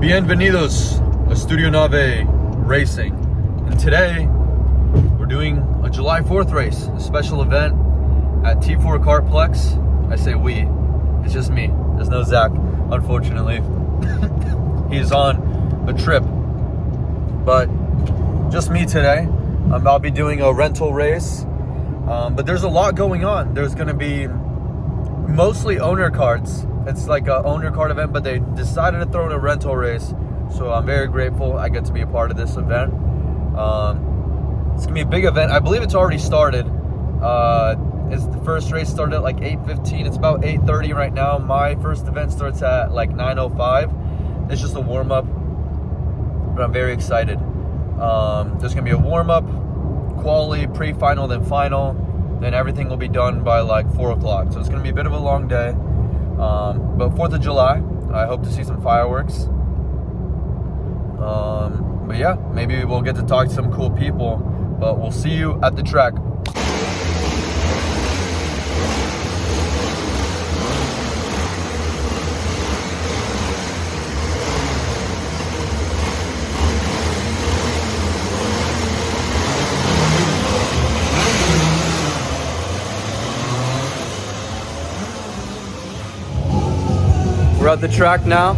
Bienvenidos a Studio 9 Racing. And today we're doing a July 4th race, a special event at T4 Kartplex. I say we, it's just me. There's no Zach, unfortunately. He's on a trip, but just me today. I'll be doing a rental race, but there's a lot going on. There's going to be mostly owner carts. It's like an owner cart event, but they decided to throw in a rental race. So I'm very grateful I get to be a part of this event. It's gonna be a big event. I believe it's already started. It's the first race started at like 8:15. It's about 8:30 right now. My first event starts at like 9:05. It's just a warm up, but I'm very excited. There's gonna be a warm up, quali, pre-final, then final. Then everything will be done by like 4 o'clock. So it's gonna be a bit of a long day. But 4th of July, I hope to see some fireworks. But yeah, maybe we'll get to talk to some cool people, but we'll see you at the track. We're at the track now,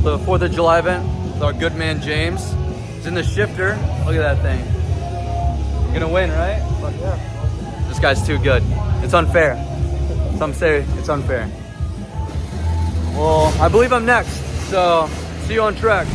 the 4th of July event with our good man James. He's in the shifter. Look at that thing. You're gonna win, right? Fuck yeah. This guy's too good. It's unfair. Some say it's unfair. Well, I believe I'm next, so see you on track.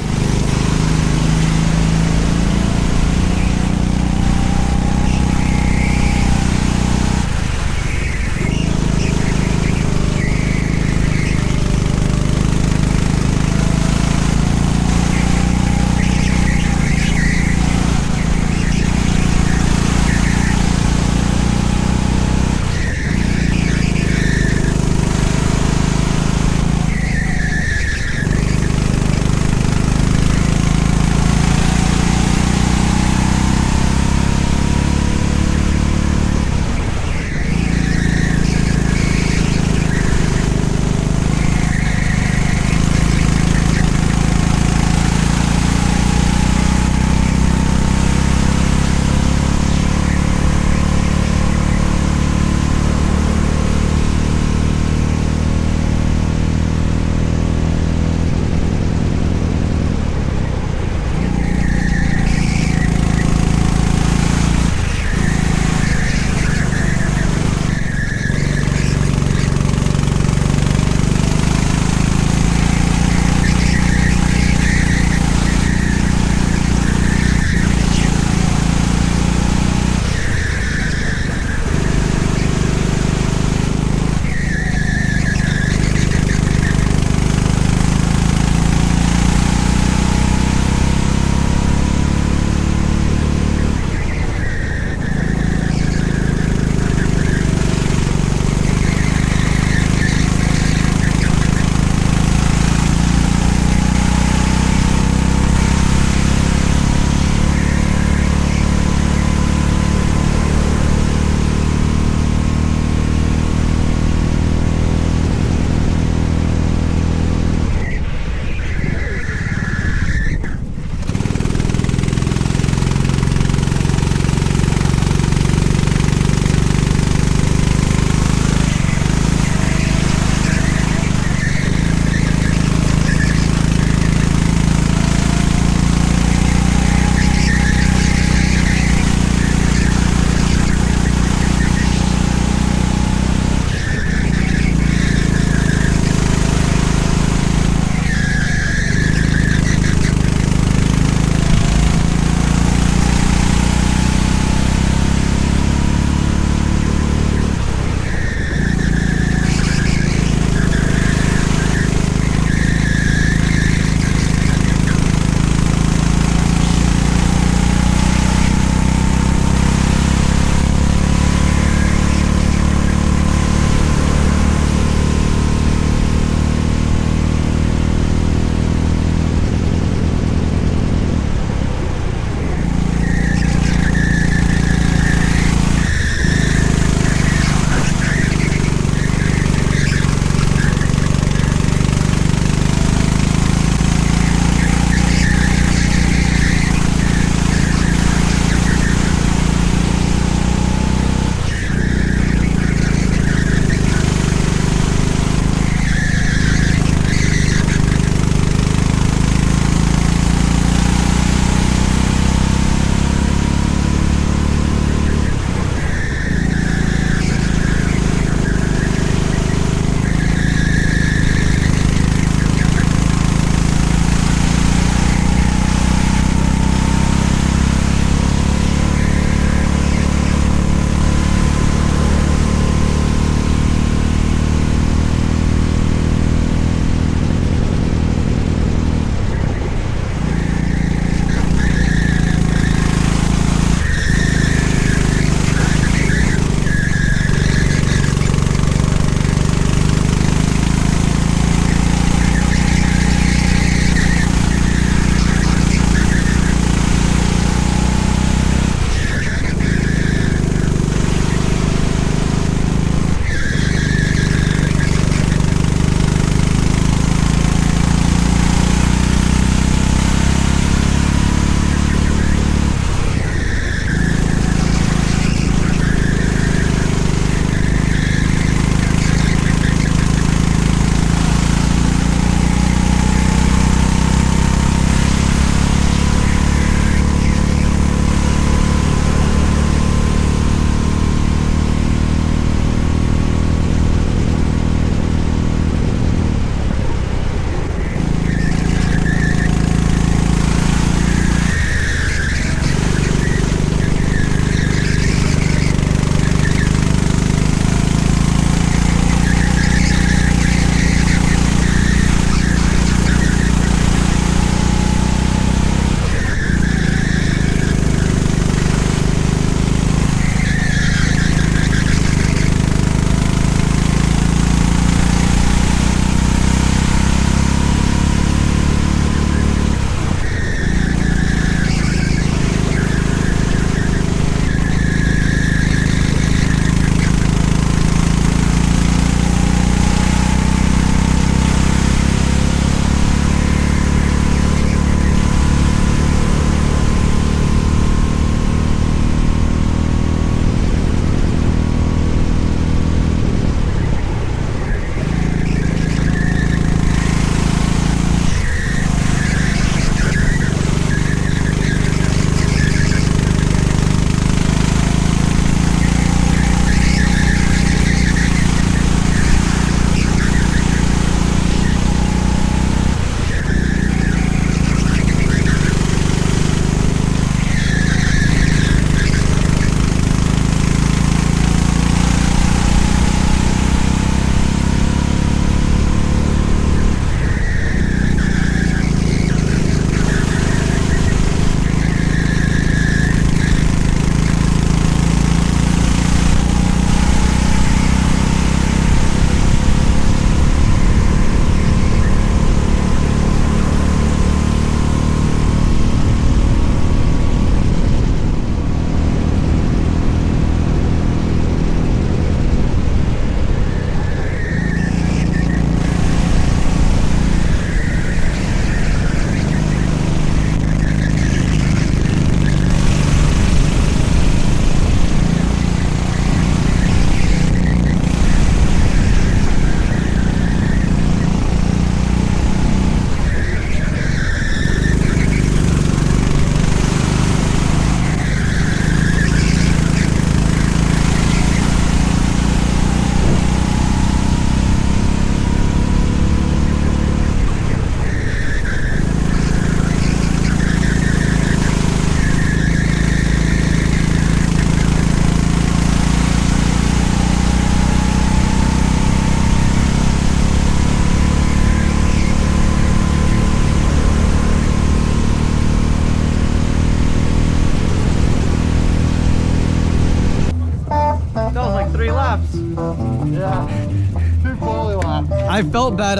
I felt bad.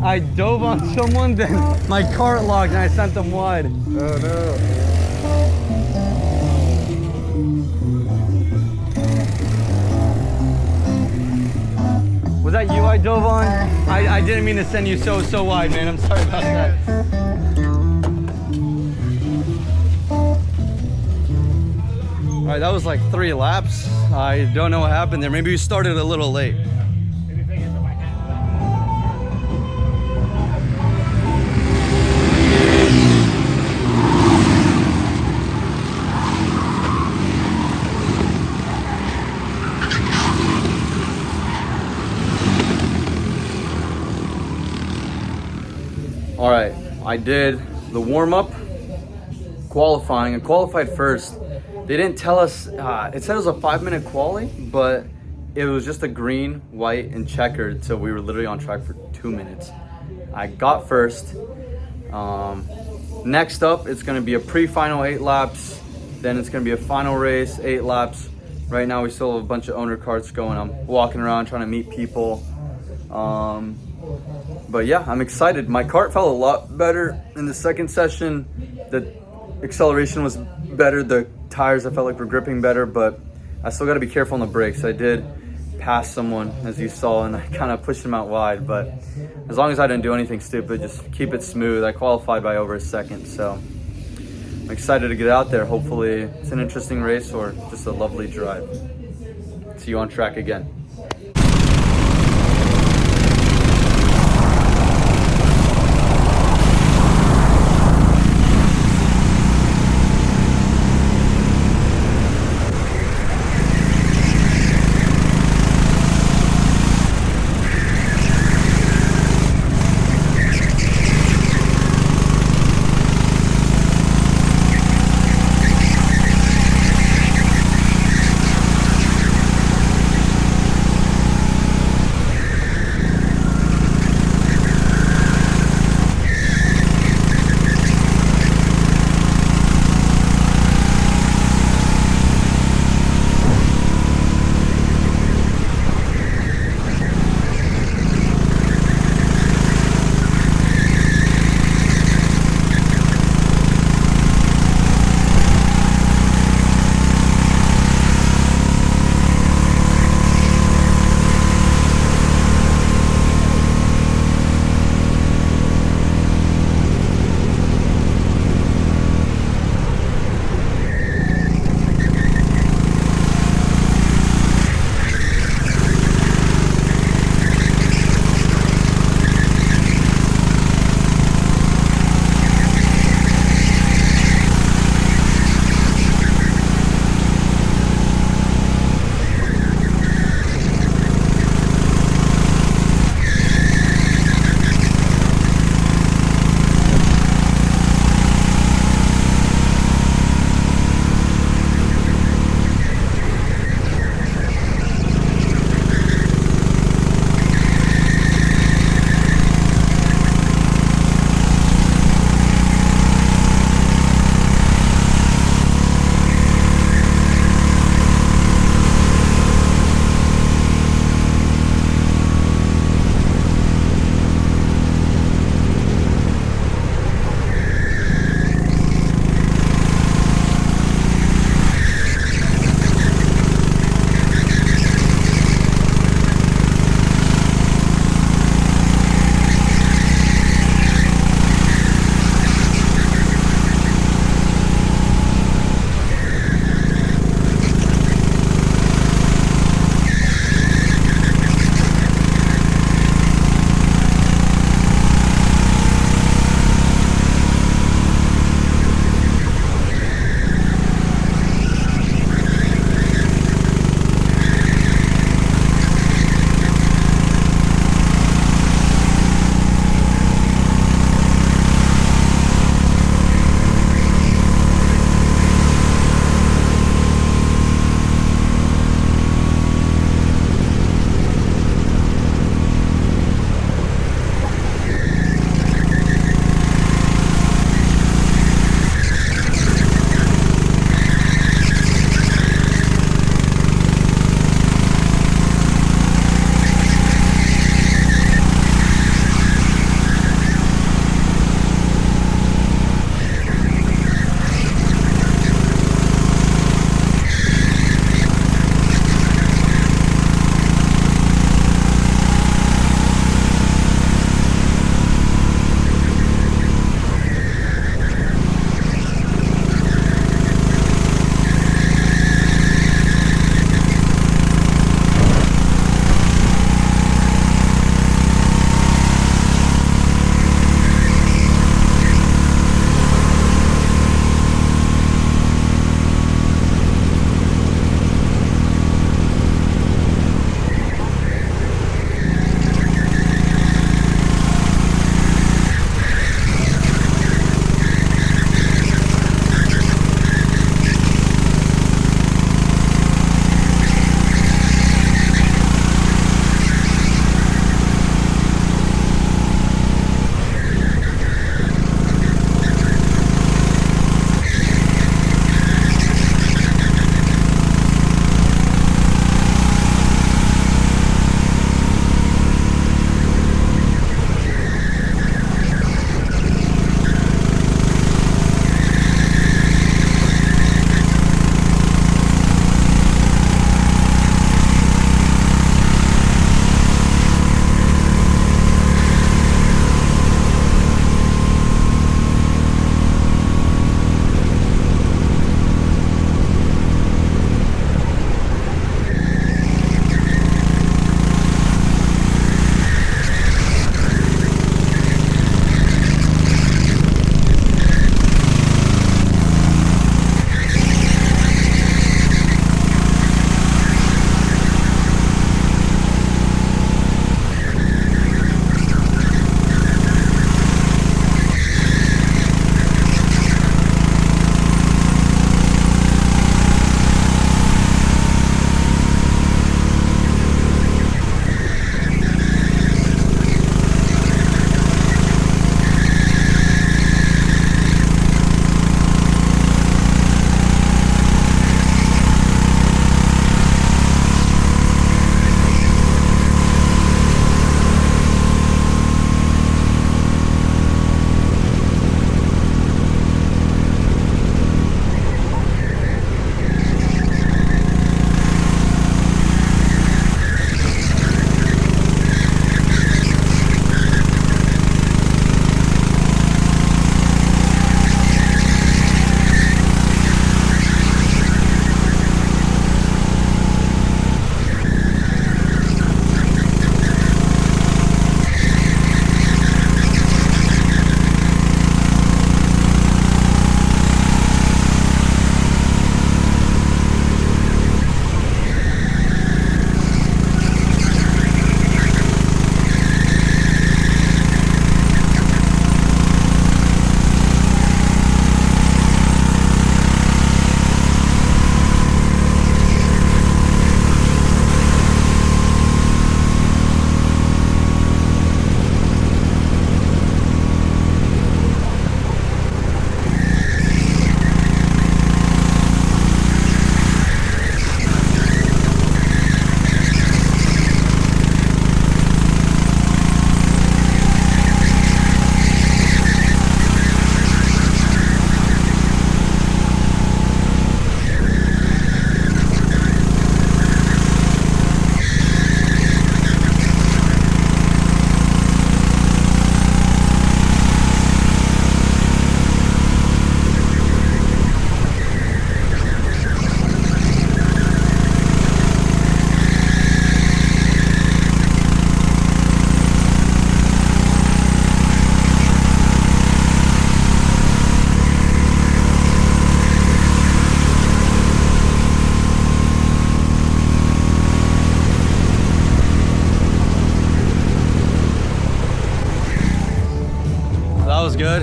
I dove on someone, then my cart locked and I sent them wide. Oh no. Was that you I dove on? I didn't mean to send you so wide, man. I'm sorry about that. All right, that was like 3 laps. I don't know what happened there. Maybe we started a little late. All right, I did the warm-up, qualifying. I qualified first. They didn't tell us, it said it was a 5-minute quali, but it was just a green, white, and checkered, so we were literally on track for 2 minutes. I got first. Next up, it's gonna be a pre-final 8 laps, then it's gonna be a final race, 8 laps. Right now, we still have a bunch of owner carts going. I'm walking around trying to meet people. But yeah, I'm excited. My cart felt a lot better in the second session. The acceleration was better. The tires, I felt like, were gripping better, but I still got to be careful on the brakes. I did pass someone, as you saw, and I kind of pushed him out wide, but as long as I didn't do anything stupid, just keep it smooth. I qualified by over a second, so I'm excited to get out there. Hopefully it's an interesting race or just a lovely drive. See you on track again.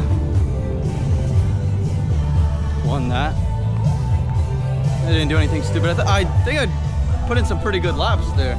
good. Won that. I didn't do anything stupid. I think I put in some pretty good laps there.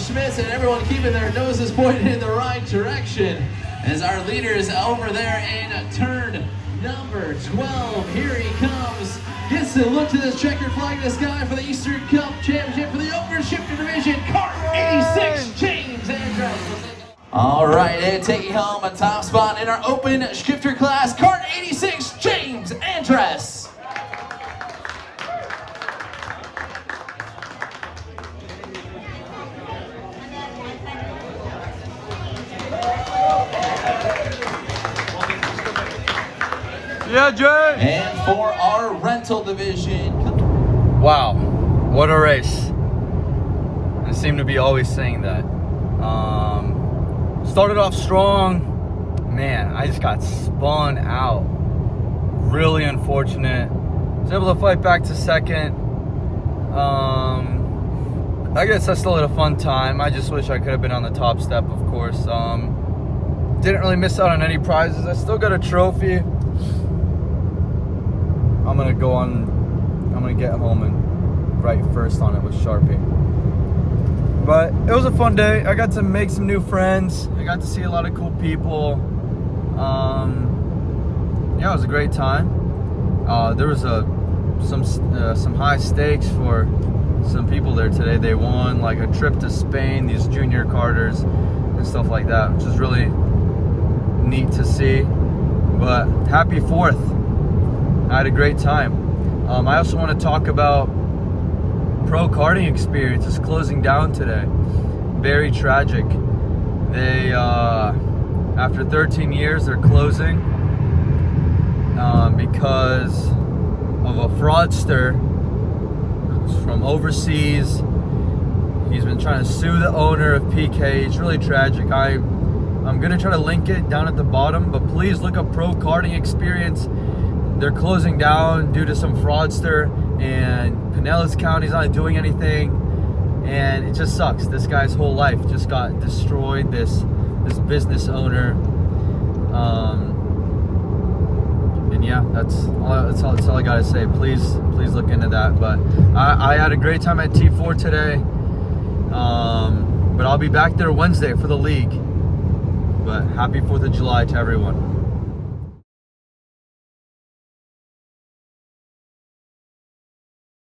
Schmitz, and everyone keeping their noses pointed in the right direction. As our leader is over there in turn number 12. Here he comes. Gets to look to this checkered flag in the sky for the Eastern Cup Championship for the open shifter division. Cart 86, James Andrews. All right, and taking home a top spot in our open shifter class, Cart 86, James Andress. Yeah, Jay! And for our rental division. Wow, what a race. I seem to be always saying that. Started off strong. Man, I just got spun out. Really unfortunate. Was able to fight back to second. I guess I still had a fun time. I just wish I could have been on the top step, of course. Didn't really miss out on any prizes. I still got a trophy. I'm gonna get home and write first on it with Sharpie. But it was a fun day. I got to make some new friends. I got to see a lot of cool people. Yeah, it was a great time. There was some high stakes for some people there today. They won like a trip to Spain, these junior carters and stuff like that, which is really neat to see. But happy 4th. I had a great time. I also want to talk about pro karting experience. It's closing down today. Very tragic. They, after 13 years, they're closing because of a fraudster from overseas. He's been trying to sue the owner of PK. It's really tragic. I'm gonna try to link it down at the bottom, but please look up pro karting experience. They're closing down due to some fraudster, and Pinellas County's not doing anything, and it just sucks. This guy's whole life just got destroyed. This business owner, and yeah, that's all I gotta say. Please look into that. But I had a great time at T4 today, but I'll be back there Wednesday for the league. But happy 4th of July to everyone.